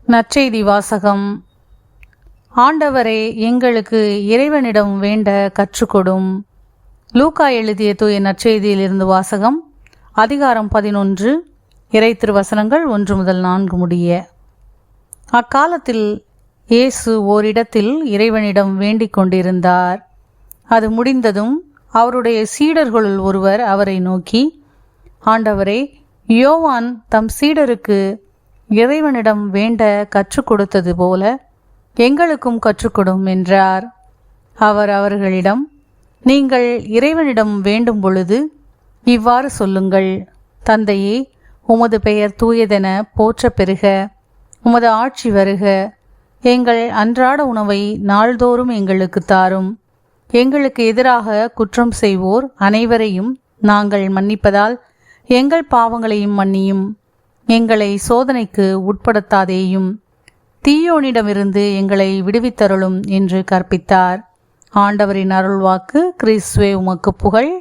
நற்செய்தி வாசகம். ஆண்டவரே, எங்களுக்கு இறைவனிடம் வேண்ட கற்றுக்கொடும். லூக்கா எழுதிய தூய நற்செய்தியிலிருந்து வாசகம். அதிகாரம் 11, இறை திருவசனங்கள் 1 முதல் 4 முடிய. அக்காலத்தில் இயேசு ஓரிடத்தில் இறைவனிடம் வேண்டிக் கொண்டிருந்தார். அது முடிந்ததும் அவருடைய சீடர்களுள் ஒருவர் அவரை நோக்கி, ஆண்டவரே, யோவான் தம் சீடருக்கு இறைவனிடம் வேண்ட கற்றுக் கொடுத்தது போல எங்களுக்கும் கற்றுக்கொடும் என்றார். அவர் அவர்களிடம், நீங்கள் இறைவனிடம் வேண்டும் பொழுது இவ்வாறு சொல்லுங்கள்: தந்தையே, உமது பெயர் தூயதென போற்ற பெறுக, உமது ஆட்சி வருக, எங்கள் அன்றாட உணவை நாள்தோறும் எங்களுக்கு தாரும். எங்களுக்கு எதிராக குற்றம் செய்வோர் அனைவரையும் நாங்கள் மன்னிப்பதால் எங்கள் பாவங்களையும் மன்னியும். எங்களை சோதனைக்கு உட்படுத்தாதேயும், தீயோனிடமிருந்து எங்களை விடுவித்தருளும் என்று கற்பித்தார். ஆண்டவரின் அருள்வாக்கு. கிறிஸ்துவே, உமக்கு புகழ்.